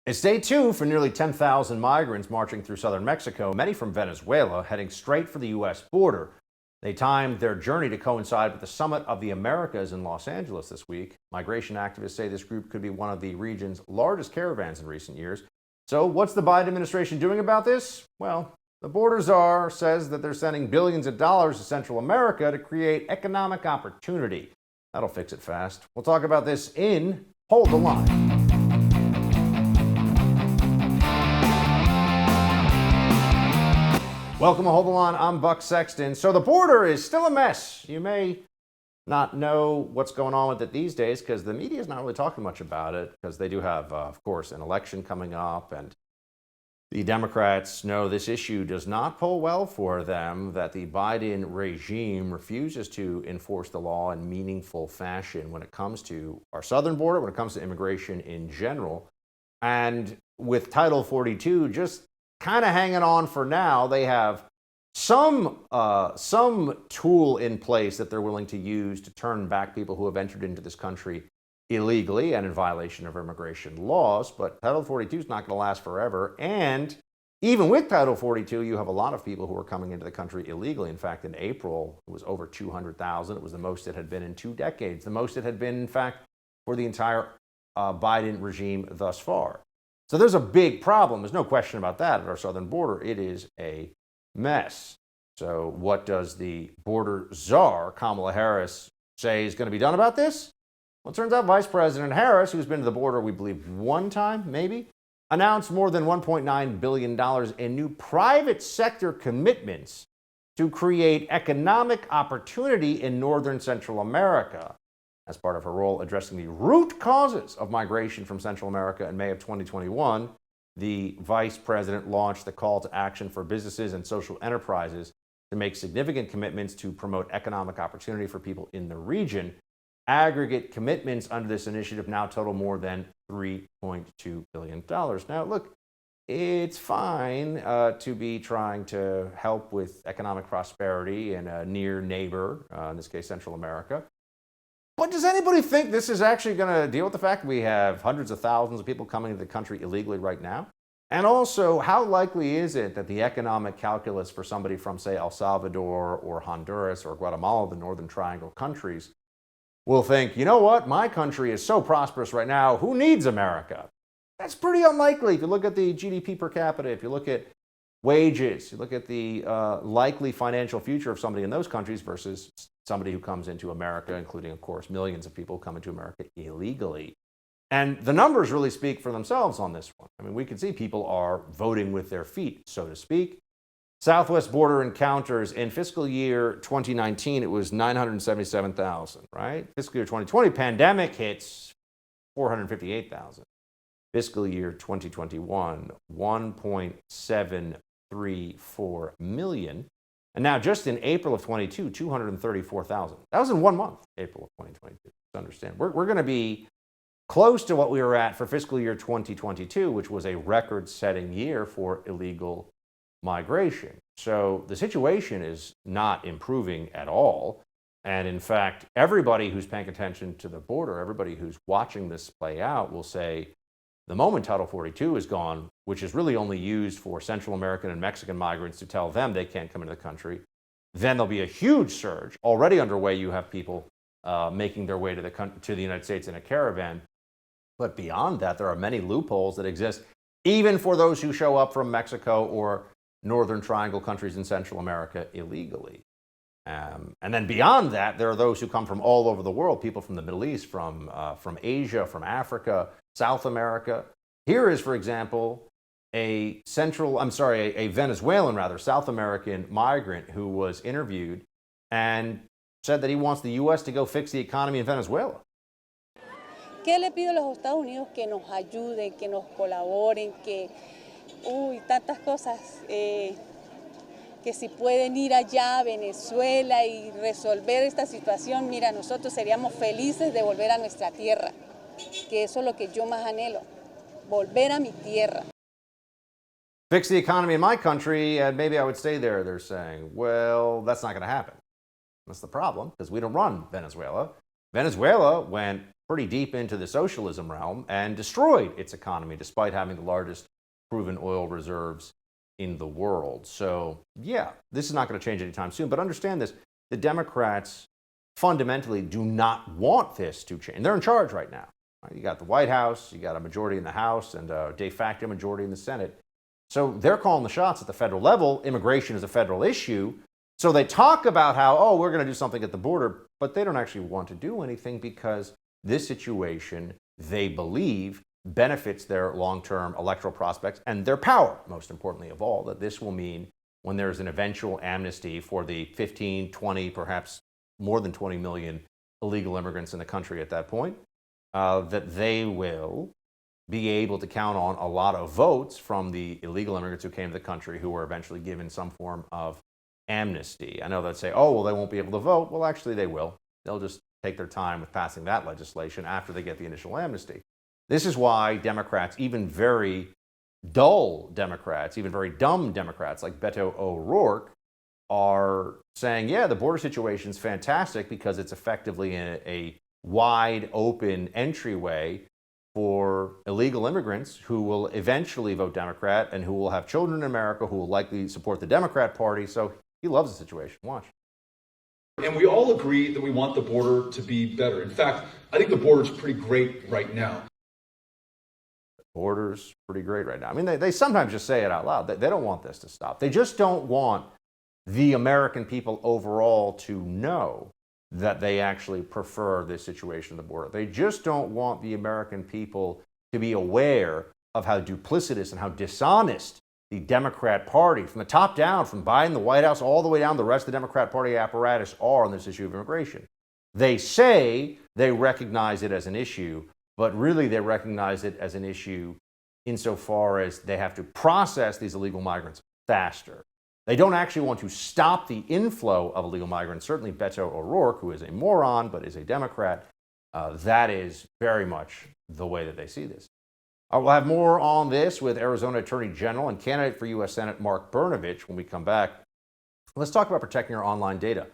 It's day two for nearly 10,000 migrants marching through southern Mexico, many from Venezuela, heading straight for the U.S. border. They timed their journey to coincide with the Summit of the Americas in Los Angeles this week. Migration activists say this group could be one of the region's largest caravans in recent years. So what's the Biden administration doing about this? Well, the border czar says that they're sending billions of dollars to Central America to create economic opportunity. That'll fix it fast. We'll talk about this in Hold the Line. Welcome to Hold the Line. I'm Buck Sexton. So the border is still a mess. You may not know what's going on with it these days because the media is not really talking much about it because they do have, of course, an election coming up, and the Democrats know this issue does not poll well for them, that the Biden regime refuses to enforce the law in meaningful fashion when it comes to our southern border, when it comes to immigration in general. And with Title 42 just kind of hanging on for now, they have some tool in place that they're willing to use to turn back people who have entered into this country illegally and in violation of immigration laws. But Title 42 is not going to last forever. And even with Title 42, you have a lot of people who are coming into the country illegally. In fact, in April, it was over 200,000. It was the most it had been in 2 decades, the most it had been, in fact, for the entire Biden regime thus far. So there's a big problem. There's no question about that at our southern border. It is a mess. So what does the border czar, Kamala Harris, say is going to be done about this? Well, it turns out Vice President Harris, who's been to the border, we believe, one time, maybe, announced more than $1.9 billion in new private sector commitments to create economic opportunity in northern Central America. As part of her role addressing the root causes of migration from Central America in May of 2021, the vice president launched the call to action for businesses and social enterprises to make significant commitments to promote economic opportunity for people in the region. Aggregate commitments under this initiative now total more than $3.2 billion. Now, look, it's fine to be trying to help with economic prosperity in a near neighbor, in this case, Central America. But does anybody think this is actually going to deal with the fact that we have hundreds of thousands of people coming into the country illegally right now? And also, how likely is it that the economic calculus for somebody from, say, El Salvador or Honduras or Guatemala, the Northern Triangle countries, will think, you know what, my country is so prosperous right now, who needs America? That's pretty unlikely. If you look at the GDP per capita, if you look at wages, you look at the likely financial future of somebody in those countries versus somebody who comes into America, including, of course, millions of people come into America illegally. And the numbers really speak for themselves on this one. I mean, we can see people are voting with their feet, so to speak. Southwest border encounters in fiscal year 2019, it was 977,000, right? Fiscal year 2020, pandemic hits 458,000. Fiscal year 2021, 1.734 million. And now just in April of 22, 234,000. That was in 1 month, April of 2022, to understand. We're going to be close to what we were at for fiscal year 2022, which was a record-setting year for illegal migration. So the situation is not improving at all. And in fact, everybody who's paying attention to the border, everybody who's watching this play out will say, the moment Title 42 is gone, which is really only used for Central American and Mexican migrants to tell them they can't come into the country, then there'll be a huge surge. Already underway, you have people making their way to the United States in a caravan. But beyond that, there are many loopholes that exist, even for those who show up from Mexico or Northern Triangle countries in Central America illegally. And then beyond that, there are those who come from all over the world, people from the Middle East, from Asia, from Africa, South America. Here is, for example, a Venezuelan, South American migrant who was interviewed and said that he wants the U.S. to go fix the economy in Venezuela. ¿Qué le pido a los Estados Unidos? Que nos ayuden, que nos colaboren, que, tantas cosas, que si pueden ir allá a Venezuela y resolver esta situación, mira, nosotros seríamos felices de volver a nuestra tierra, que eso es lo que yo más anhelo, volver a mi tierra. Fix the economy in my country and maybe I would stay there, they're saying. Well, that's not going to happen. That's the problem, because we don't run Venezuela. Venezuela went pretty deep into the socialism realm and destroyed its economy despite having the largest proven oil reserves in the world. So yeah, this is not going to change anytime soon. But understand this, the Democrats fundamentally do not want this to change. They're in charge right now. You got the White House, you got a majority in the House, and a de facto majority in the Senate. So they're calling the shots at the federal level. Immigration is a federal issue. So they talk about how, oh, we're going to do something at the border, but they don't actually want to do anything because this situation, they believe, benefits their long-term electoral prospects and their power, most importantly of all, that this will mean when there's an eventual amnesty for the 15, 20, perhaps more than 20 million illegal immigrants in the country at that point, that they will be able to count on a lot of votes from the illegal immigrants who came to the country who were eventually given some form of amnesty. I know they'd say, oh, well, they won't be able to vote. Well, actually, they will. They'll just take their time with passing that legislation after they get the initial amnesty. This is why Democrats, even very dull Democrats, even very dumb Democrats like Beto O'Rourke, are saying, yeah, the border situation is fantastic because it's effectively a wide open entryway for illegal immigrants who will eventually vote Democrat and who will have children in America who will likely support the Democrat Party. So he loves the situation. Watch. And we all agree that we want the border to be better. In fact, I think the border is pretty great right now. The border's pretty great right now. I mean, they sometimes just say it out loud. They don't want this to stop. They just don't want the American people overall to know that they actually prefer this situation at the border. They just don't want the American people to be aware of how duplicitous and how dishonest the Democrat Party, from the top down, from Biden, the White House, all the way down the rest of the Democrat Party apparatus, are on this issue of immigration. They say they recognize it as an issue, but really they recognize it as an issue insofar as they have to process these illegal migrants faster. They don't actually want to stop the inflow of illegal migrants. Certainly Beto O'Rourke, who is a moron but is a Democrat, that is very much the way that they see this. We'll have more on this with Arizona Attorney General and candidate for U.S. Senate Mark Brnovich when we come back. Let's talk about protecting our online data.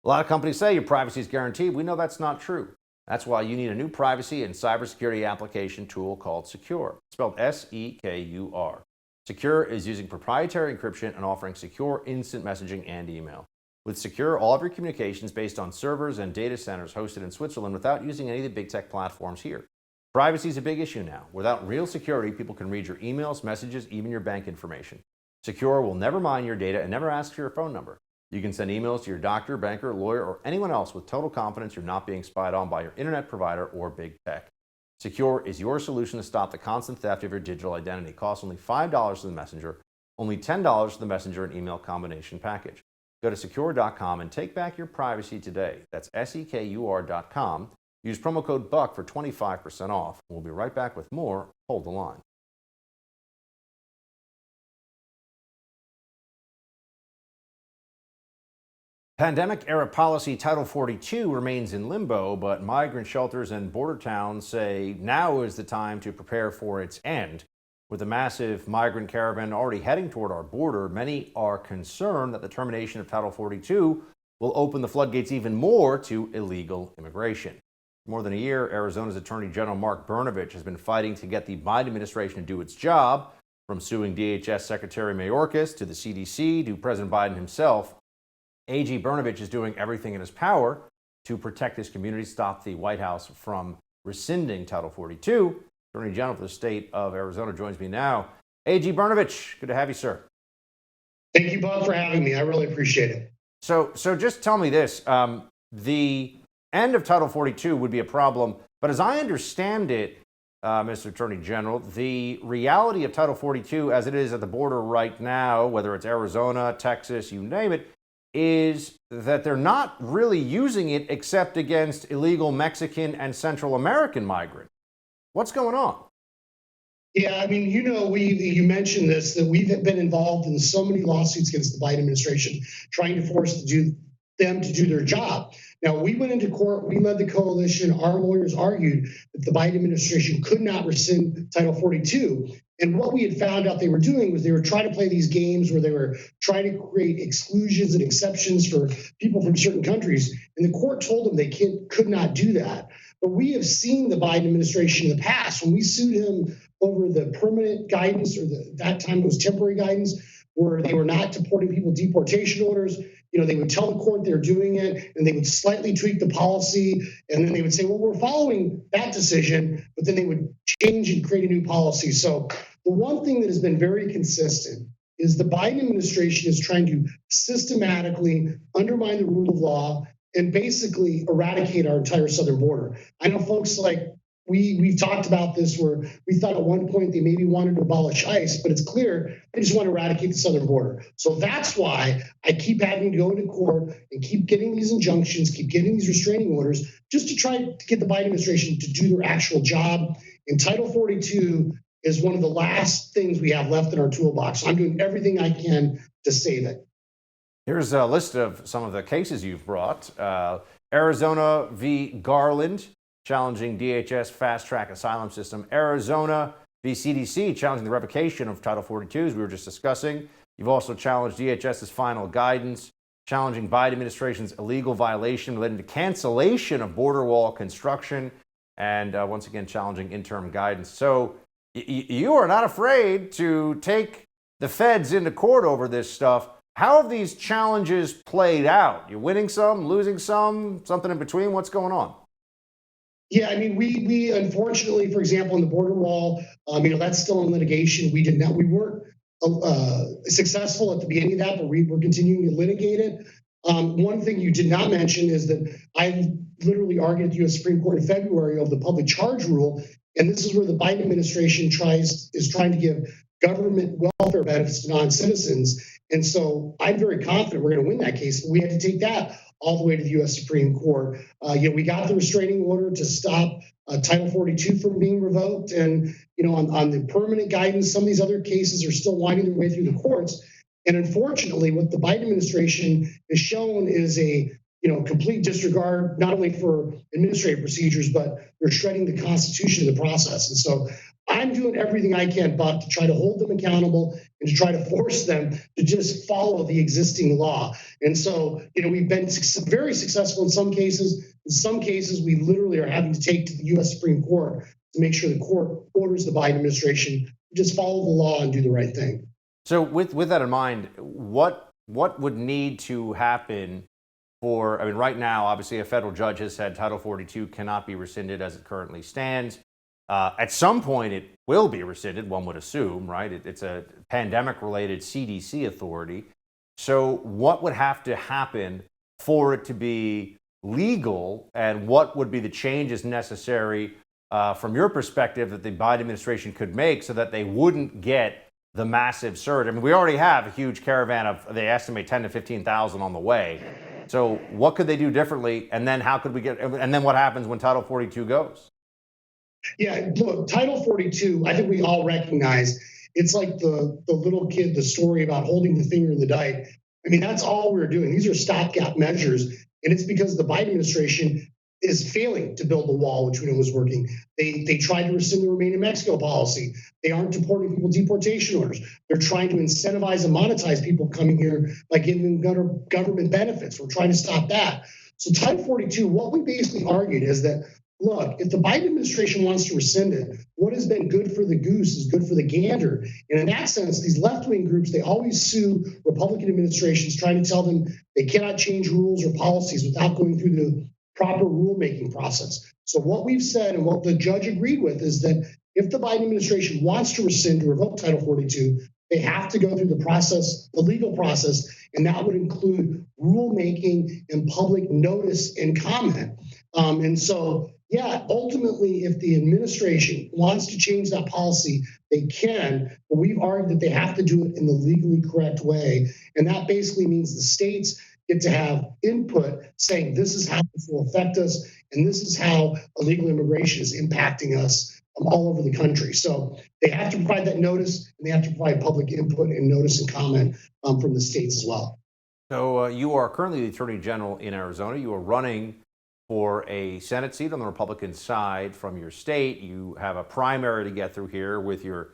A lot of companies say your privacy is guaranteed. We know that's not true. That's why you need a new privacy and cybersecurity application tool called Secure, spelled S-E-K-U-R. Secure is using proprietary encryption and offering secure instant messaging and email. With Secure, all of your communications based on servers and data centers hosted in Switzerland without using any of the big tech platforms here. Privacy is a big issue now. Without real security, people can read your emails, messages, even your bank information. Secure will never mine your data and never ask for your phone number. You can send emails to your doctor, banker, lawyer, or anyone else with total confidence you're not being spied on by your internet provider or big tech. Secure is your solution to stop the constant theft of your digital identity. It costs only $5 for the messenger, only $10 for the messenger and email combination package. Go to secure.com and take back your privacy today. That's SEKUR.com. Use promo code BUCK for 25% off. We'll be right back with more. Hold the line. Pandemic-era policy Title 42 remains in limbo, but migrant shelters and border towns say now is the time to prepare for its end. With a massive migrant caravan already heading toward our border, many are concerned that the termination of Title 42 will open the floodgates even more to illegal immigration. For more than a year, Arizona's Attorney General Mark Brnovich has been fighting to get the Biden administration to do its job, from suing DHS Secretary Mayorkas to the CDC to President Biden himself. AG Brnovich is doing everything in his power to protect his community, stop the White House from rescinding Title 42. Attorney General for the state of Arizona joins me now. AG Brnovich, good to have you, sir. Thank you, Bob, for having me. I really appreciate it. So just tell me this. The end of Title 42 would be a problem, but as I understand it, Mr. Attorney General, the reality of Title 42 as it is at the border right now, whether it's Arizona, Texas, you name it, is that they're not really using it except against illegal Mexican and Central American migrants. What's going on? Yeah, I mean, you mentioned this, that we've been involved in so many lawsuits against the Biden administration trying to force them to do their job. Now, we went into court, we led the coalition, our lawyers argued that the Biden administration could not rescind Title 42. And what we had found out they were doing was they were trying to play these games where they were trying to create exclusions and exceptions for people from certain countries. And the court told them they could not do that. But we have seen the Biden administration in the past when we sued him over the permanent guidance, or that time it was temporary guidance, where they were not deporting people, deportation orders. They would tell the court they're doing it, and they would slightly tweak the policy, and then they would say, well, we're following that decision, but then they would change and create a new policy. So the one thing that has been very consistent is the Biden administration is trying to systematically undermine the rule of law and basically eradicate our entire southern border. I know folks like we've talked about this, where we thought at one point they maybe wanted to abolish ICE, but it's clear they just want to eradicate the southern border. So that's why I keep having to go into court and keep getting these injunctions, keep getting these restraining orders, just to try to get the Biden administration to do their actual job. And Title 42 is one of the last things we have left in our toolbox. So I'm doing everything I can to save it. Here's a list of some of the cases you've brought. Arizona v. Garland, challenging DHS fast-track asylum system. Arizona v. CDC, challenging the revocation of Title 42, as we were just discussing. You've also challenged DHS's final guidance, challenging Biden administration's illegal violation relating to cancellation of border wall construction, and once again, challenging interim guidance. So you are not afraid to take the feds into court over this stuff. How have these challenges played out? You're winning some, losing some, something in between? What's going on? Yeah, I mean, we unfortunately, for example, in the border wall, that's still in litigation. We weren't successful at the beginning of that, but we're continuing to litigate it. One thing you did not mention is that I literally argued at the U.S. Supreme Court in February over the public charge rule, and this is where the Biden administration is trying to give government welfare benefits to non-citizens. And so I'm very confident we're going to win that case. We had to take that all the way to the U.S. Supreme Court. We got the restraining order to stop Title 42 from being revoked. And, on the permanent guidance, some of these other cases are still winding their way through the courts. And unfortunately, what the Biden administration has shown is a complete disregard, not only for administrative procedures, but they're shredding the Constitution in the process. And so I'm doing everything I can, Buck, to try to hold them accountable and to try to force them to just follow the existing law. And so, we've been very successful in some cases. In some cases, we literally are having to take to the U.S. Supreme Court to make sure the court orders the Biden administration to just follow the law and do the right thing. So with that in mind, what would need to happen right now, obviously a federal judge has said Title 42 cannot be rescinded as it currently stands. At some point, it will be rescinded, one would assume, right? It's a pandemic-related CDC authority. So what would have to happen for it to be legal, and what would be the changes necessary from your perspective that the Biden administration could make so that they wouldn't get the massive surge? I mean, we already have a huge caravan of, they estimate 10 to 15,000 on the way. So what could they do differently? And then how could we and then what happens when Title 42 goes? Yeah, look, Title 42, I think we all recognize it's like the little kid, the story about holding the finger in the dike. I mean, that's all we're doing. These are stopgap measures. And it's because the Biden administration is failing to build the wall, which we know was working. They tried to rescind the Remain in Mexico policy. They aren't deporting people deportation orders. They're trying to incentivize and monetize people coming here by giving them government benefits. We're trying to stop that. So Title 42, what we basically argued is that, look, if the Biden administration wants to rescind it, what has been good for the goose is good for the gander. And in that sense, these left-wing groups, they always sue Republican administrations trying to tell them they cannot change rules or policies without going through the proper rulemaking process. So what we've said and what the judge agreed with is that if the Biden administration wants to rescind or revoke Title 42, they have to go through the process, the legal process, and that would include rulemaking and public notice and comment. And so, yeah, ultimately, if the administration wants to change that policy, they can, but we've argued that they have to do it in the legally correct way. And that basically means the states get to have input saying this is how this will affect us, and this is how illegal immigration is impacting us all over the country. So they have to provide that notice, and they have to provide public input and notice and comment from the states as well. So you are currently the Attorney General in Arizona. You are running for a Senate seat on the Republican side from your state. You have a primary to get through here with your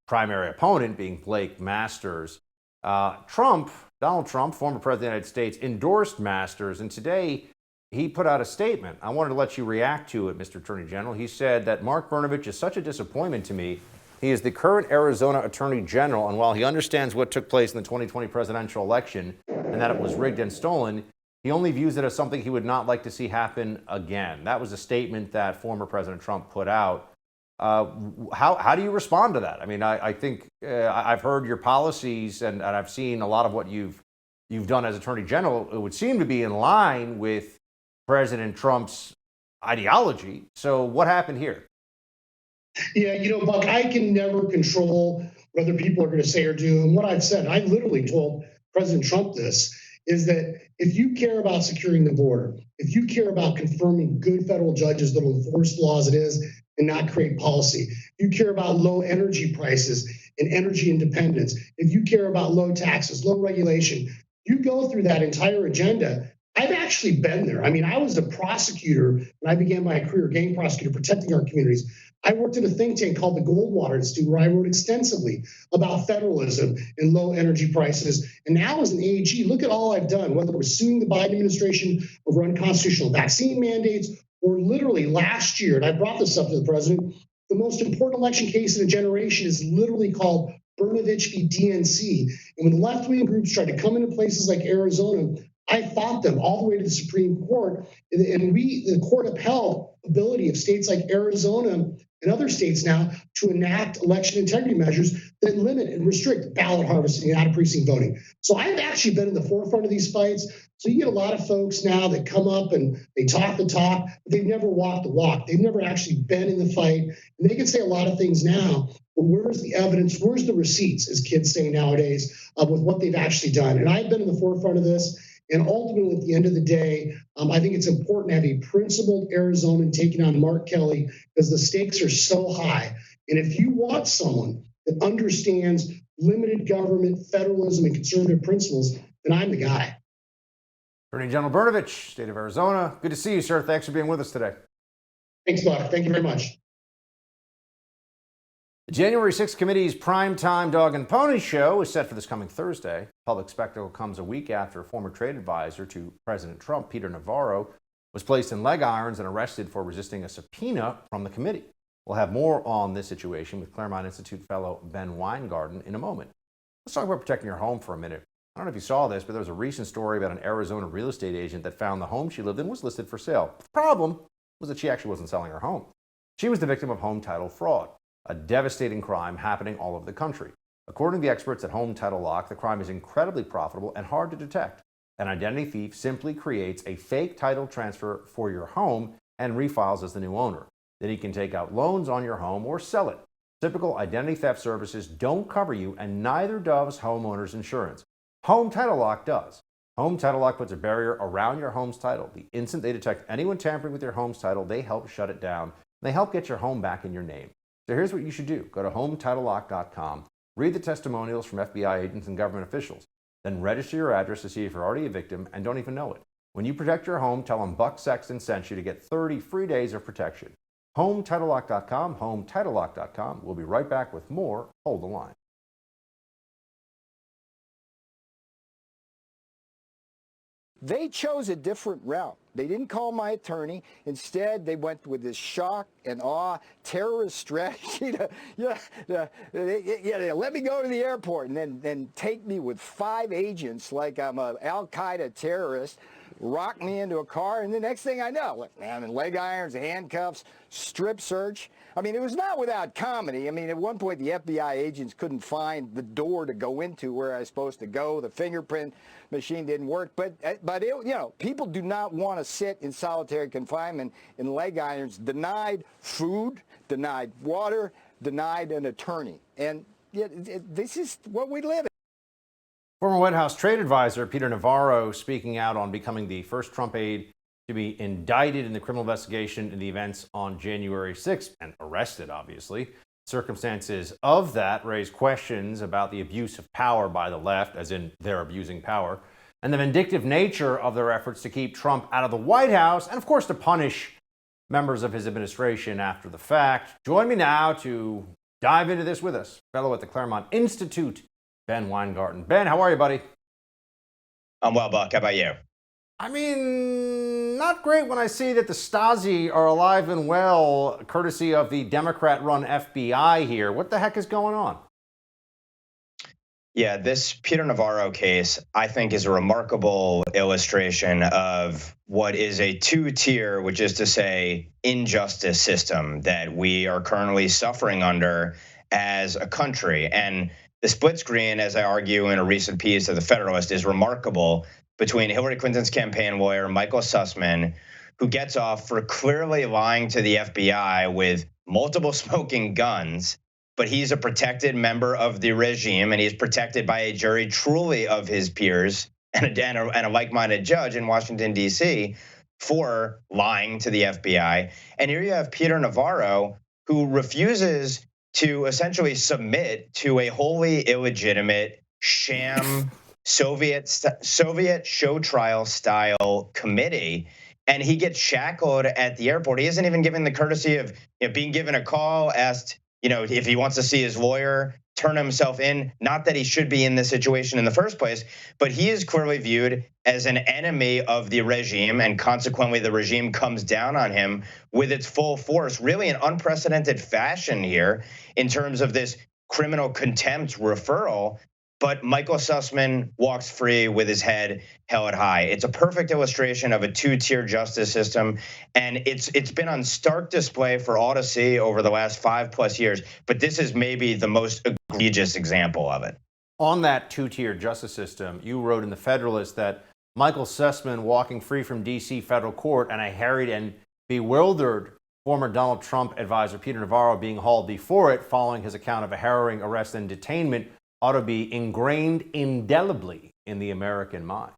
primary opponent being Blake Masters. Donald Trump, former president of the United States, endorsed Masters, and today he put out a statement. I wanted to let you react to it, Mr. Attorney General. He said that Mark Brnovich is such a disappointment to me. He is the current Arizona Attorney General, and while he understands what took place in the 2020 presidential election and that it was rigged and stolen, he only views it as something he would not like to see happen again. That was a statement that former President Trump put out. How do you respond to that? I mean, I think I've heard your policies and I've seen a lot of what you've done as Attorney General. It would seem to be in line with President Trump's ideology. So what happened here? Yeah, Buck, I can never control what other people are going to say or do. And what I've said, I literally told President Trump this, is that if you care about securing the border, if you care about confirming good federal judges that will enforce the laws it is and not create policy, if you care about low energy prices and energy independence, if you care about low taxes, low regulation, you go through that entire agenda. I've actually been there. I mean, I was a prosecutor when I began my career, gang prosecutor, protecting our communities. I worked at a think tank called the Goldwater Institute, where I wrote extensively about federalism and low energy prices. And now as an AG, look at all I've done, whether we're suing the Biden administration over unconstitutional vaccine mandates, or literally last year, and I brought this up to the president, the most important election case in a generation is literally called Brnovich v. DNC. And when left-wing groups tried to come into places like Arizona, I fought them all the way to the Supreme Court. And the court upheld ability of states like Arizona and other states now to enact election integrity measures that limit and restrict ballot harvesting and out-of-precinct voting. So I've actually been in the forefront of these fights. So you get a lot of folks now that come up and they talk the talk, but they've never walked the walk. They've never actually been in the fight. And they can say a lot of things now, but where's the evidence? Where's the receipts, as kids say nowadays, with what they've actually done? And I've been in the forefront of this. And ultimately, at the end of the day, I think it's important to have a principled Arizonan taking on Mark Kelly because the stakes are so high. And if you want someone that understands limited government, federalism, and conservative principles, then I'm the guy. Attorney General Brnovich, state of Arizona. Good to see you, sir. Thanks for being with us today. Thanks, Buck. Thank you very much. The January 6th committee's primetime dog and pony show is set for this coming Thursday. Public spectacle comes a week after a former trade advisor to President Trump, Peter Navarro, was placed in leg irons and arrested for resisting a subpoena from the committee. We'll have more on this situation with Claremont Institute fellow Ben Weingarten in a moment. Let's talk about protecting your home for a minute. I don't know if you saw this, but there was a recent story about an Arizona real estate agent that found the home she lived in was listed for sale. The problem was that she actually wasn't selling her home. She was the victim of home title fraud, a devastating crime happening all over the country. According to the experts at Home Title Lock, the crime is incredibly profitable and hard to detect. An identity thief simply creates a fake title transfer for your home and refiles as the new owner. Then he can take out loans on your home or sell it. Typical identity theft services don't cover you, and neither does homeowners insurance. Home Title Lock does. Home Title Lock puts a barrier around your home's title. The instant they detect anyone tampering with your home's title, they help shut it down. They help get your home back in your name. So here's what you should do. Go to HomeTitleLock.com, read the testimonials from FBI agents and government officials, then register your address to see if you're already a victim and don't even know it. When you protect your home, tell them Buck Sexton sent you to get 30 free days of protection. HomeTitleLock.com, HomeTitleLock.com. We'll be right back with more. Hold the line. They chose a different route. They didn't call my attorney. Instead, they went with this shock and awe terrorist strategy to let me go to the airport and then take me with 5 agents like I'm a al-Qaeda terrorist, rock me into a car, and the next thing I know, I'm in leg irons, handcuffs, strip search. I mean, it was not without comedy. I mean, at one point, the FBI agents couldn't find the door to go into where I was supposed to go. The fingerprint machine didn't work. But people do not want to sit in solitary confinement in leg irons, denied food, denied water, denied an attorney. And this is what we live in. Former White House trade advisor Peter Navarro speaking out on becoming the first Trump aide to be indicted in the criminal investigation into the events on January 6th and arrested, obviously. Circumstances of that raise questions about the abuse of power by the left, as in they're abusing power, and the vindictive nature of their efforts to keep Trump out of the White House and, of course, to punish members of his administration after the fact. Join me now to dive into this with us, fellow at the Claremont Institute, Ben Weingarten. Ben, how are you, buddy? I'm well, Buck. How about you? I mean, not great when I see that the Stasi are alive and well, courtesy of the Democrat-run FBI here. What the heck is going on? Yeah, this Peter Navarro case, I think, is a remarkable illustration of what is a two-tier, which is to say, injustice system that we are currently suffering under as a country. And the split screen, as I argue in a recent piece of The Federalist, is remarkable between Hillary Clinton's campaign lawyer, Michael Sussman, who gets off for clearly lying to the FBI with multiple smoking guns, but he's a protected member of the regime, and he's protected by a jury truly of his peers and a like-minded judge in Washington, D.C., for lying to the FBI. And here you have Peter Navarro, who refuses to essentially submit to a wholly illegitimate sham Soviet show trial style committee. And he gets shackled at the airport. He isn't even given the courtesy of being given a call, asked if he wants to see his lawyer, turn himself in. Not that he should be in this situation in the first place, but he is clearly viewed as an enemy of the regime, and consequently the regime comes down on him with its full force, really in unprecedented fashion here in terms of this criminal contempt referral. But Michael Sussman walks free with his head held high. It's a perfect illustration of a two-tier justice system, and it's been on stark display for all to see over the last 5+ years. But this is maybe the most egregious example of it. On that two-tier justice system, you wrote in The Federalist that Michael Sussman walking free from D.C. federal court and a harried and bewildered former Donald Trump advisor Peter Navarro being hauled before it following his account of a harrowing arrest and detainment ought to be ingrained indelibly in the American mind.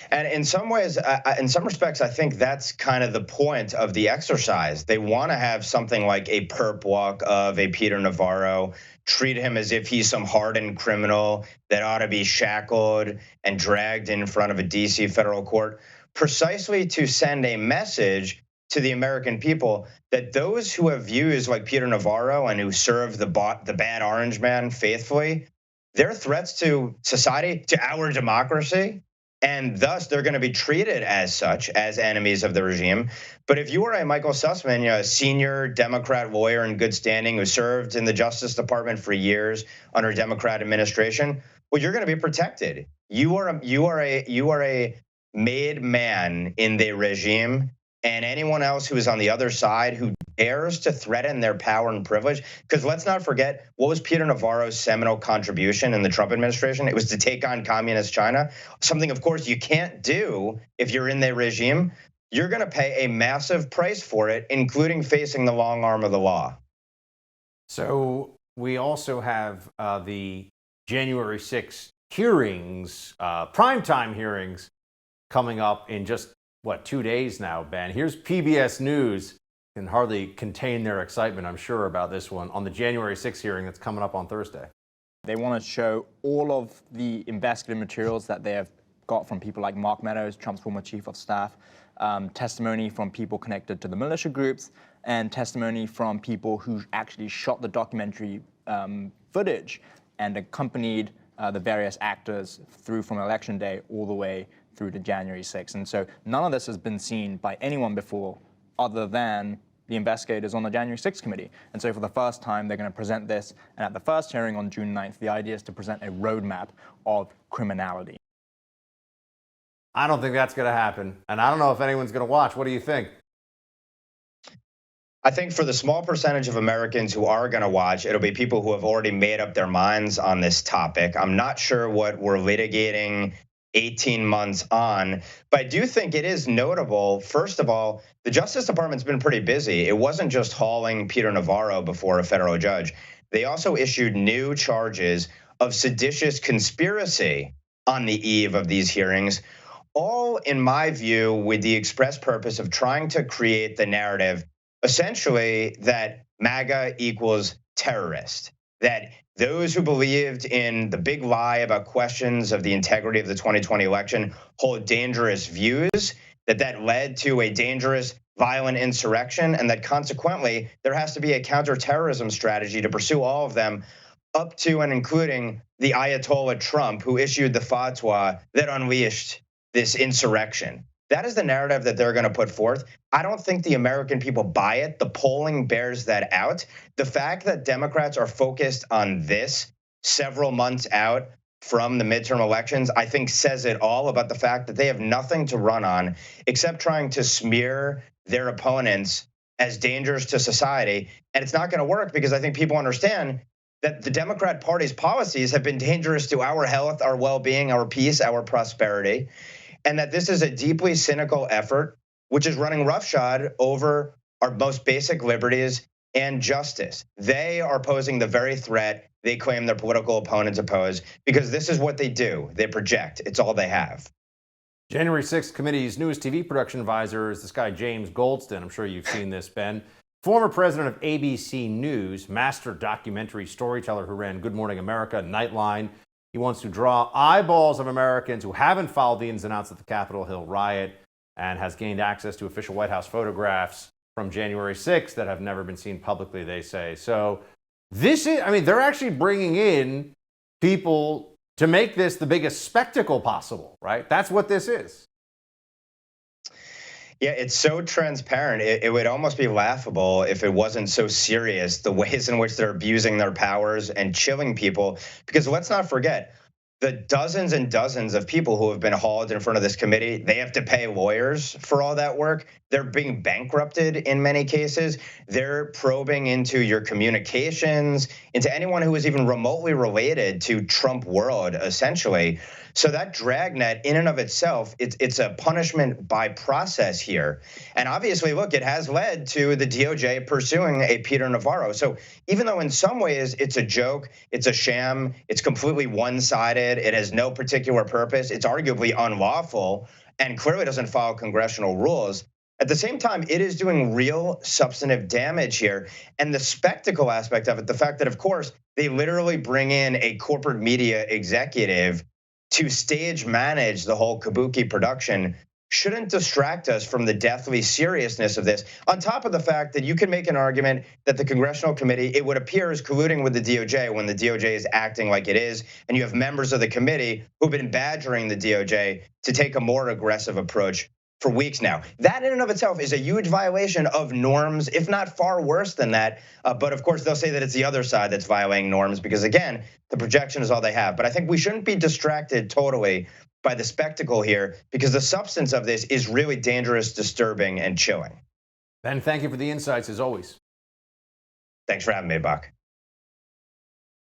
And in some ways, in some respects, I think that's kind of the point of the exercise. They want to have something like a perp walk of a Peter Navarro, treat him as if he's some hardened criminal that ought to be shackled and dragged in front of a DC federal court, precisely to send a message to the American people that those who have views like Peter Navarro and who serve the bad orange man faithfully, they're threats to society, to our democracy, and thus they're going to be treated as such, as enemies of the regime. But if you are a Michael Sussman, a senior Democrat lawyer in good standing who served in the Justice Department for years under a Democrat administration, well, you're going to be protected. You are a made man in the regime. And anyone else who is on the other side who dares to threaten their power and privilege, because let's not forget, what was Peter Navarro's seminal contribution in the Trump administration? It was to take on communist China, something, of course, you can't do if you're in the regime. You're going to pay a massive price for it, including facing the long arm of the law. So we also have the January 6th hearings, primetime hearings, coming up in just 2 days now, Ben. Here's PBS News. Can hardly contain their excitement, I'm sure, about this one on the January 6th hearing that's coming up on Thursday. They want to show all of the investigative materials that they have got from people like Mark Meadows, Trump's former chief of staff, testimony from people connected to the militia groups, and testimony from people who actually shot the documentary footage and accompanied the various actors through from Election Day all the way through to January 6th. And so none of this has been seen by anyone before other than the investigators on the January 6th committee. And so for the first time, they're going to present this. And at the first hearing on June 9th, the idea is to present a roadmap of criminality. I don't think that's going to happen. And I don't know if anyone's going to watch. What do you think? I think for the small percentage of Americans who are going to watch, it'll be people who have already made up their minds on this topic. I'm not sure what we're litigating 18 months on, but I do think it is notable. First of all, the Justice Department's been pretty busy. It wasn't just hauling Peter Navarro before a federal judge. They also issued new charges of seditious conspiracy on the eve of these hearings, all, in my view, with the express purpose of trying to create the narrative, essentially, that MAGA equals terrorist, that those who believed in the big lie about questions of the integrity of the 2020 election hold dangerous views, that led to a dangerous, violent insurrection, and that consequently there has to be a counterterrorism strategy to pursue all of them, up to and including the Ayatollah Trump, who issued the fatwa that unleashed this insurrection. That is the narrative that they're going to put forth. I don't think the American people buy it. The polling bears that out. The fact that Democrats are focused on this several months out from the midterm elections, I think says it all about the fact that they have nothing to run on except trying to smear their opponents as dangerous to society. And it's not going to work because I think people understand that the Democrat Party's policies have been dangerous to our health, our well-being, our peace, our prosperity, and that this is a deeply cynical effort which is running roughshod over our most basic liberties and justice. They are posing the very threat they claim their political opponents oppose because this is what they do. They project. It's all they have. January 6th committee's newest TV production advisor is this guy, James Goldston. I'm sure you've seen this, Ben. Former president of ABC News, master documentary storyteller who ran Good Morning America, Nightline. He wants to draw eyeballs of Americans who haven't followed the ins and outs of the Capitol Hill riot and has gained access to official White House photographs from January 6th that have never been seen publicly, they say. So this is, I mean, they're actually bringing in people to make this the biggest spectacle possible, right? That's what this is. Yeah, it's so transparent. It would almost be laughable if it wasn't so serious, the ways in which they're abusing their powers and chilling people. Because let's not forget, the dozens and dozens of people who have been hauled in front of this committee, they have to pay lawyers for all that work. They're being bankrupted in many cases. They're probing into your communications, into anyone who is even remotely related to Trump world, essentially. So that dragnet in and of itself, it's a punishment by process here. And obviously, look, it has led to the DOJ pursuing a Peter Navarro. So even though in some ways it's a joke, it's a sham, it's completely one-sided, it has no particular purpose, it's arguably unlawful, and clearly doesn't follow congressional rules, at the same time, it is doing real substantive damage here. And the spectacle aspect of it, the fact that, of course, they literally bring in a corporate media executive to stage manage the whole kabuki production, shouldn't distract us from the deathly seriousness of this. On top of the fact that you can make an argument that the congressional committee, it would appear, is colluding with the DOJ when the DOJ is acting like it is, and you have members of the committee who've been badgering the DOJ to take a more aggressive approach for weeks now. That in and of itself is a huge violation of norms, if not far worse than that. But of course, they'll say that it's the other side that's violating norms because, again, the projection is all they have. But I think we shouldn't be distracted totally by the spectacle here because the substance of this is really dangerous, disturbing, and chilling. Ben, thank you for the insights as always. Thanks for having me, Buck.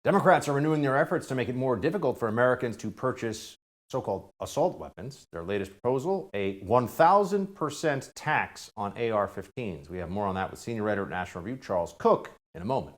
Democrats are renewing their efforts to make it more difficult for Americans to purchase so-called assault weapons. Their latest proposal, a 1,000% tax on AR-15s. We have more on that with senior writer at National Review, Charles Cooke, in a moment.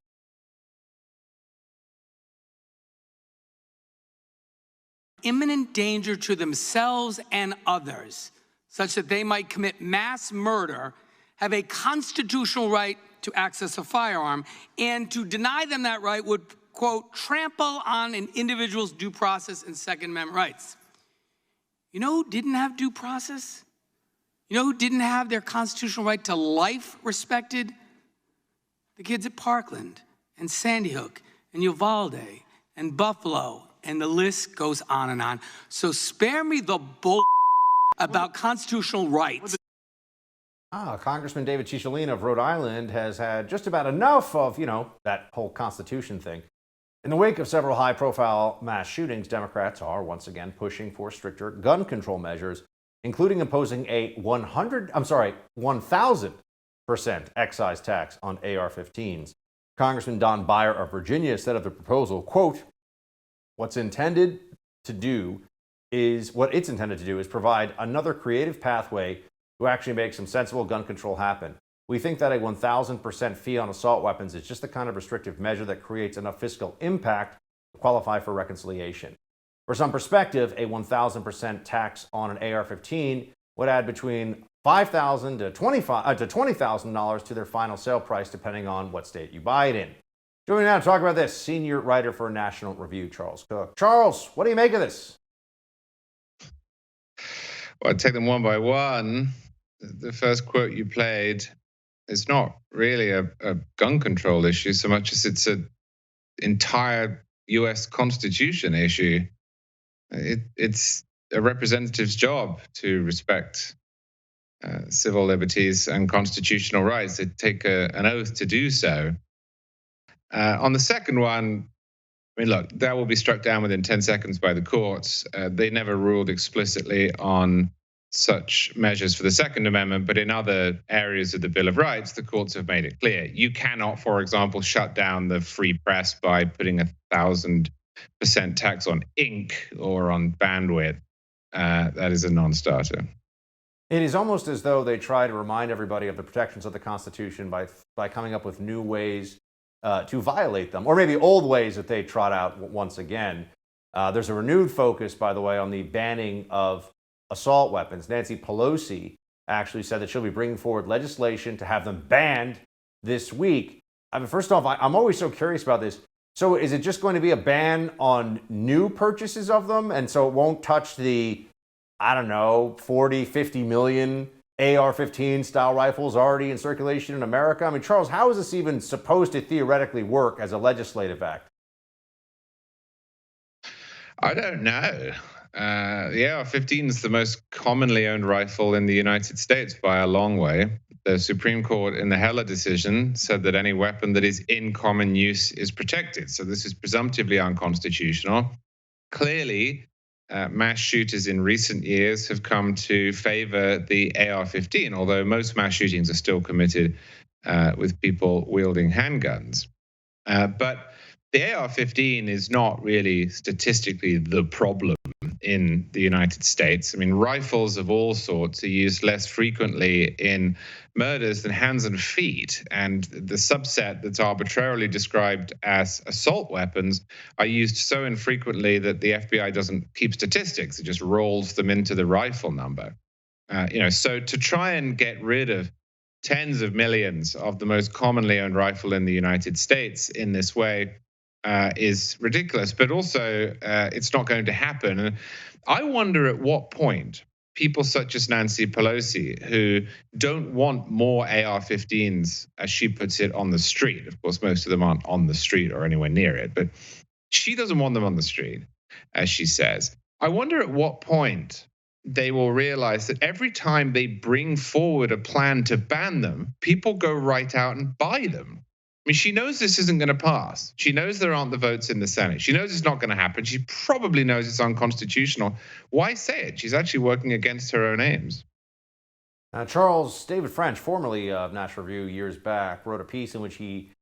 Imminent danger to themselves and others, such that they might commit mass murder, have a constitutional right to access a firearm, and to deny them that right would, quote, trample on an individual's due process and Second Amendment rights. You know who didn't have due process? You know who didn't have their constitutional right to life respected? The kids at Parkland and Sandy Hook and Uvalde and Buffalo, and the list goes on and on. So spare me the bull about constitutional rights. Congressman David Cicciolina of Rhode Island has had just about enough of, that whole Constitution thing. In the wake of several high-profile mass shootings, Democrats are once again pushing for stricter gun control measures, including imposing a 1,000% excise tax on AR-15s. Congressman Don Beyer of Virginia said of the proposal, quote, what it's intended to do is provide another creative pathway to actually make some sensible gun control happen. We think that a 1,000% fee on assault weapons is just the kind of restrictive measure that creates enough fiscal impact to qualify for reconciliation. For some perspective, a 1,000% tax on an AR-15 would add between $5,000 to $20,000 to their final sale price, depending on what state you buy it in. Joining me now to talk about this, senior writer for National Review, Charles Cooke. Charles, what do you make of this? Well, I'll take them one by one. The first quote you played, it's not really a gun control issue so much as it's an entire U.S. Constitution issue. It's a representative's job to respect civil liberties and constitutional rights. They take an oath to do so. On the second one, I mean, look, that will be struck down within 10 seconds by the courts. They never ruled explicitly on such measures for the Second Amendment, but in other areas of the Bill of Rights, the courts have made it clear. You cannot, for example, shut down the free press by putting 1,000% tax on ink or on bandwidth. That is a non-starter. It is almost as though they try to remind everybody of the protections of the Constitution by coming up with new ways to violate them, or maybe old ways that they trot out once again. There's a renewed focus, by the way, on the banning of assault weapons. Nancy Pelosi actually said that she'll be bringing forward legislation to have them banned this week. I mean, first off, I'm always so curious about this. So is it just going to be a ban on new purchases of them? And so it won't touch the, I don't know, 40, 50 million AR-15 style rifles already in circulation in America? I mean, Charles, how is this even supposed to theoretically work as a legislative act? I don't know. The AR-15 is the most commonly owned rifle in the United States by a long way. The Supreme Court in the Heller decision said that any weapon that is in common use is protected. So this is presumptively unconstitutional. Clearly, mass shooters in recent years have come to favor the AR-15, although most mass shootings are still committed with people wielding handguns. But the AR-15 is not really statistically the problem in the United States. I mean, rifles of all sorts are used less frequently in murders than hands and feet. And the subset that's arbitrarily described as assault weapons are used so infrequently that the FBI doesn't keep statistics. It just rolls them into the rifle number. So to try and get rid of tens of millions of the most commonly owned rifle in the United States in this way is ridiculous, but also it's not going to happen. And I wonder at what point people such as Nancy Pelosi, who don't want more AR-15s, as she puts it, on the street. Of course, most of them aren't on the street or anywhere near it, but she doesn't want them on the street, as she says. I wonder at what point they will realize that every time they bring forward a plan to ban them, people go right out and buy them. I mean, she knows this isn't going to pass. She knows there aren't the votes in the Senate. She knows it's not going to happen. She probably knows it's unconstitutional. Why say it? She's actually working against her own aims. Charles, David French, formerly of National Review years back, wrote a piece in which he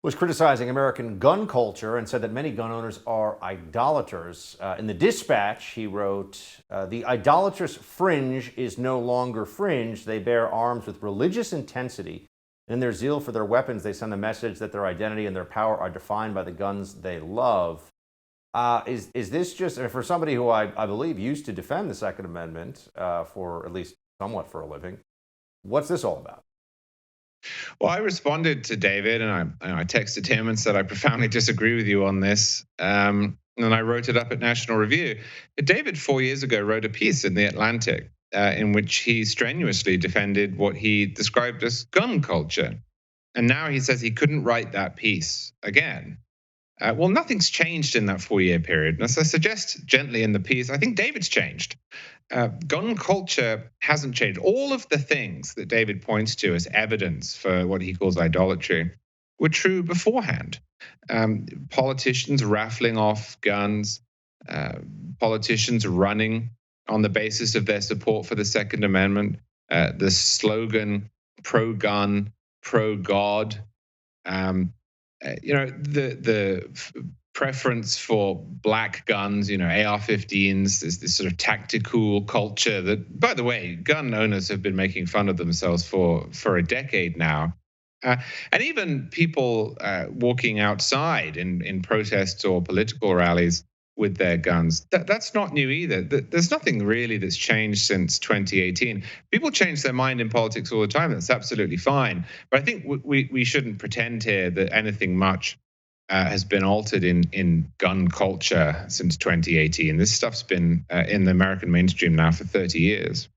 was criticizing American gun culture and said that many gun owners are idolaters. In the Dispatch, he wrote, the idolatrous fringe is no longer fringe. They bear arms with religious intensity. In their zeal for their weapons, they send a message that their identity and their power are defined by the guns they love. Is this just, for somebody who I believe used to defend the Second Amendment for at least somewhat for a living, what's this all about? Well, I responded to David and I texted him and said, I profoundly disagree with you on this. And I wrote it up at National Review. David, 4 years ago, wrote a piece in The Atlantic in which he strenuously defended what he described as gun culture. And now he says he couldn't write that piece again. Well, nothing's changed in that 4-year period. And as I suggest gently in the piece, I think David's changed. Gun culture hasn't changed. All of the things that David points to as evidence for what he calls idolatry were true beforehand. Politicians raffling off guns, politicians running on the basis of their support for the Second Amendment, the slogan pro-gun, pro-God, the preference for black guns, AR-15s, this sort of tactical culture that, by the way, gun owners have been making fun of themselves for a decade now. And even people walking outside in protests or political rallies with their guns, that's not new either. There's nothing really that's changed since 2018. People change their mind in politics all the time. That's absolutely fine. But I think we shouldn't pretend here that anything much has been altered in gun culture since 2018. This stuff's been in the American mainstream now for 30 years.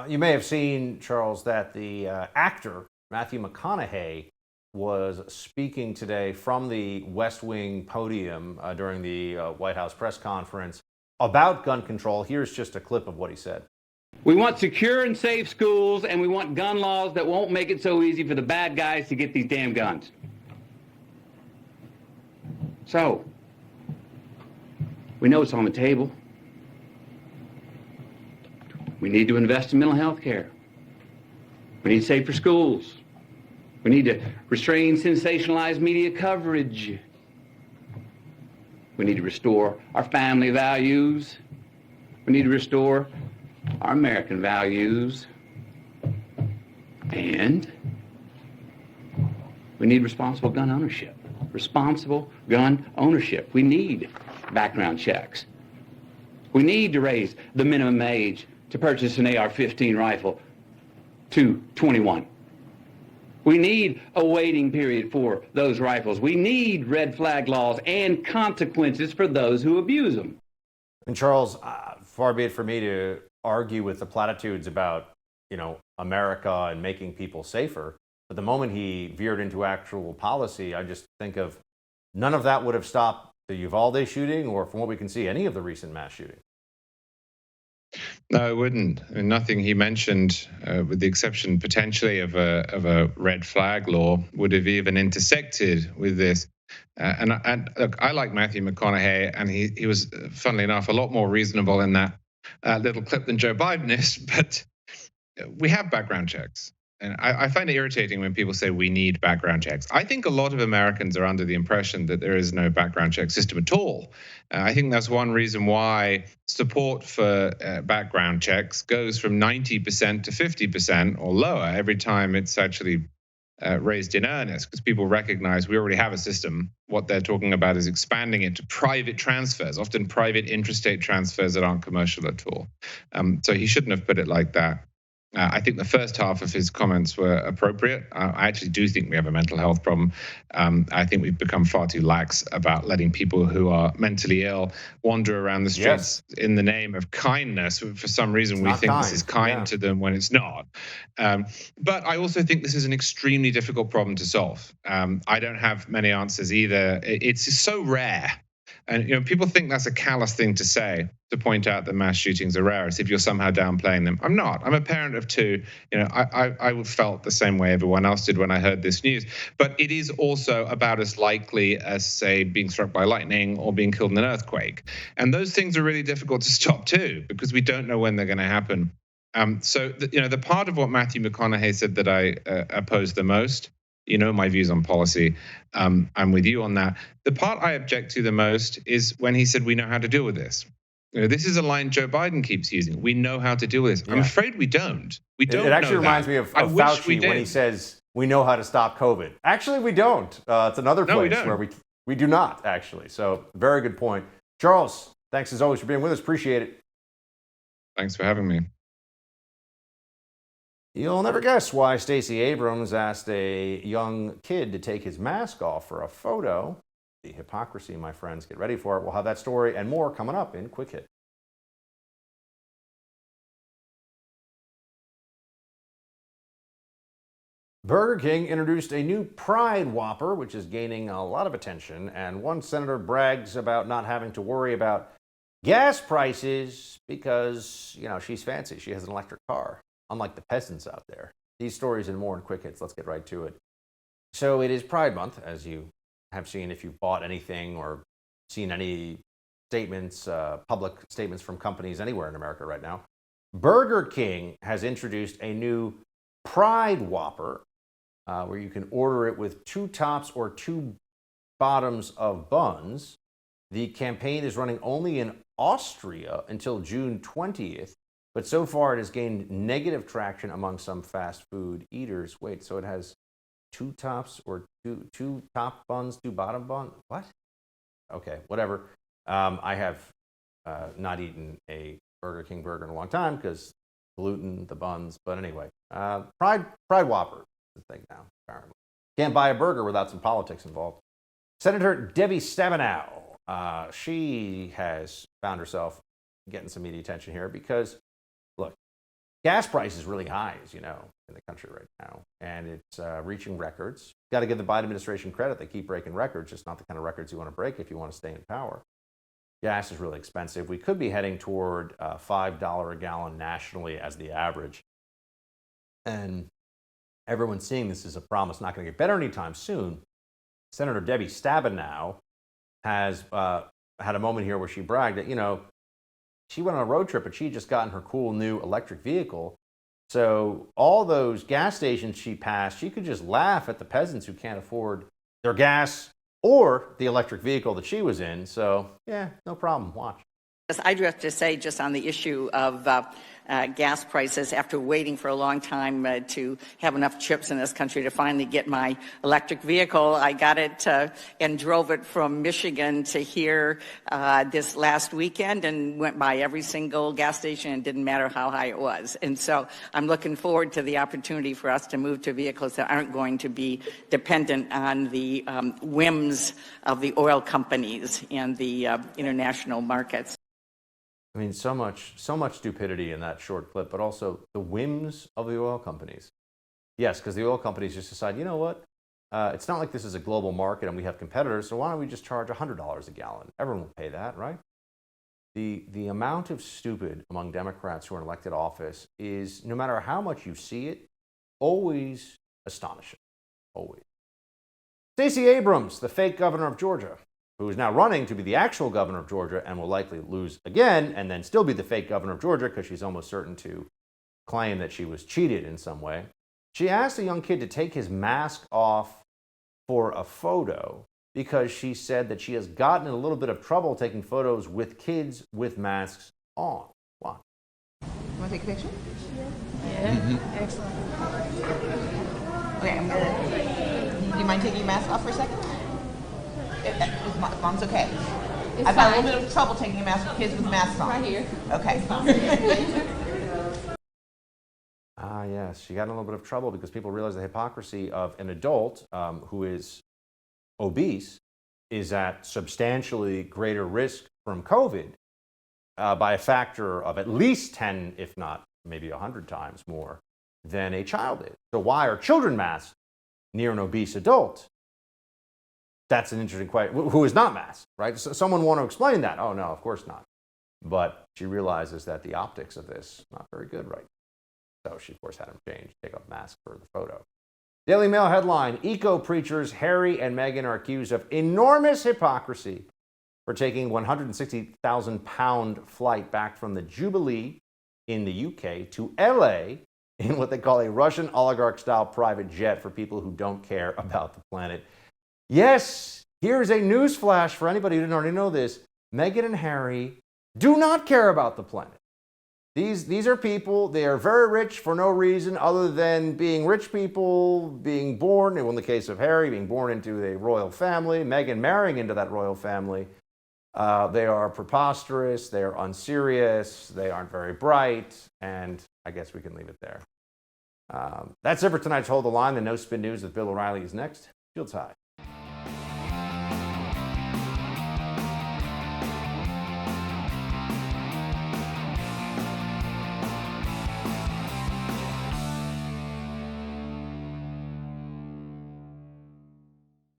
You may have seen, Charles, that the actor Matthew McConaughey was speaking today from the West Wing podium during the White House press conference. about gun control. Here's just a clip of what he said. We want secure and safe schools, and we want gun laws that won't make it so easy for the bad guys to get these damn guns. So, we know it's on the table. We need to invest in mental health care. We need safer schools. We need to restrain sensationalized media coverage. We need to restore our family values. We need to restore our American values. And we need responsible gun ownership. Responsible gun ownership. We need background checks. We need to raise the minimum age to purchase an AR-15 rifle to 21. We need a waiting period for those rifles. We need red flag laws and consequences for those who abuse them. And Charles, far be it for me to argue with the platitudes about, America and making people safer. But the moment he veered into actual policy, I just think of none of that would have stopped the Uvalde shooting or, from what we can see, any of the recent mass shootings. No, it wouldn't. I mean, nothing he mentioned, with the exception potentially of a red flag law, would have even intersected with this. And look, I like Matthew McConaughey, and he was, funnily enough, a lot more reasonable in that little clip than Joe Biden is. But we have background checks. And I find it irritating when people say we need background checks. I think a lot of Americans are under the impression that there is no background check system at all. I think that's one reason why support for background checks goes from 90% to 50% or lower every time it's actually raised in earnest, because people recognize we already have a system. What they're talking about is expanding it to private transfers, often private interstate transfers that aren't commercial at all. So he shouldn't have put it like that. I think the first half of his comments were appropriate. I actually do think we have a mental health problem. I think we've become far too lax about letting people who are mentally ill wander around the streets in the name of kindness. For some reason, we think this is kind to them when it's not. But I also think this is an extremely difficult problem to solve. I don't have many answers either. It's so rare. And people think that's a callous thing to say, to point out that mass shootings are rare, as if you're somehow downplaying them. I'm not. I'm a parent of two. I felt the same way everyone else did when I heard this news. But it is also about as likely as, say, being struck by lightning or being killed in an earthquake. And those things are really difficult to stop too, because we don't know when they're going to happen. So the part of what Matthew McConaughey said that I oppose the most. My views on policy. I'm with you on that. The part I object to the most is when he said, we know how to deal with this. This is a line Joe Biden keeps using. We know how to deal with this. Yeah. I'm afraid we don't. We don't. It actually reminds me of Fauci when he says, we know how to stop COVID. Actually, we don't. It's another place where we do not, actually. So very good point. Charles, thanks as always for being with us. Appreciate it. Thanks for having me. You'll never guess why Stacey Abrams asked a young kid to take his mask off for a photo. The hypocrisy, my friends. Get ready for it. We'll have that story and more coming up in Quick Hit. Burger King introduced a new Pride Whopper, which is gaining a lot of attention. And one senator brags about not having to worry about gas prices because, she's fancy. She has an electric car. Unlike the peasants out there. These stories and more in Quick Hits. Let's get right to it. So it is Pride Month, as you have seen if you've bought anything or seen any statements, public statements from companies anywhere in America right now. Burger King has introduced a new Pride Whopper where you can order it with 2 tops or 2 bottoms of buns. The campaign is running only in Austria until June 20th. But so far, it has gained negative traction among some fast food eaters. Wait, so it has 2 tops or two top buns, 2 bottom buns? What? Okay, whatever. I have not eaten a Burger King burger in a long time because gluten, the buns. But anyway, Pride Whopper is the thing now, apparently. Can't buy a burger without some politics involved. Senator Debbie Stabenow, she has found herself getting some media attention here because look, gas price is really high, as you know, in the country right now, and it's reaching records. Got to give the Biden administration credit. They keep breaking records, just not the kind of records you want to break if you want to stay in power. gas is really expensive. We could be heading toward $5 a gallon nationally as the average. And everyone's seeing this as a problem. It's not going to get better anytime soon. Senator Debbie Stabenow has had a moment here where she bragged that, you know, she went on a road trip and she had just gotten her cool new electric vehicle. So all those gas stations she passed, she could just laugh at the peasants who can't afford their gas or the electric vehicle that she was in. So yeah, no problem. Watch. I do have to say, just on the issue of gas prices, after waiting for a long time to have enough chips in this country to finally get my electric vehicle, I got it and drove it from Michigan to here this last weekend and went by every single gas station, and didn't matter how high it was. And so I'm looking forward to the opportunity for us to move to vehicles that aren't going to be dependent on the whims of the oil companies and the international markets. I mean, so much stupidity in that short clip, but also the whims of the oil companies. Yes, because the oil companies just decide, you know what? It's not like this is a global market and we have competitors, so why don't we just charge $100 a gallon? Everyone will pay that, right? The amount of stupid among Democrats who are in elected office is, no matter how much you see it, always astonishing. Always. Stacey Abrams, the fake governor of Georgia, who is now running to be the actual governor of Georgia and will likely lose again and then still be the fake governor of Georgia because she's almost certain to claim that she was cheated in some way. She asked a young kid to take his mask off for a photo because she said that she has gotten in a little bit of trouble taking photos with kids with masks on. Watch. You want to take a picture? Yeah. Excellent. Okay, I'm gonna. Do you mind taking your mask off for a second? If Mom's okay. I've had a little bit of trouble taking a mask with kids with masks on. Right here. Okay. Ah, yes. She got in a little bit of trouble because people realize the hypocrisy of an adult who is obese is at substantially greater risk from COVID by a factor of at least 10, if not maybe 100 times more than a child is. So why are children masked near an obese adult? That's an interesting question. Who is not masked, right? So someone want to explain that? Oh, no, of course not. But she realizes that the optics of this not very good right now. So she, of course, had him take off the mask for the photo. Daily Mail headline, eco-preachers Harry and Meghan are accused of enormous hypocrisy for taking 160,000-pound flight back from the Jubilee in the UK to LA in what they call a Russian oligarch-style private jet for people who don't care about the planet. Yes, here's a news flash for anybody who didn't already know this. Meghan and Harry do not care about the planet. These are people, they are very rich for no reason other than being rich people, being born, in the case of Harry, being born into a royal family, Meghan marrying into that royal family. They are preposterous, they are unserious, they aren't very bright, and I guess we can leave it there. That's it for tonight's Hold the Line. The No Spin News with Bill O'Reilly is next. Shields high.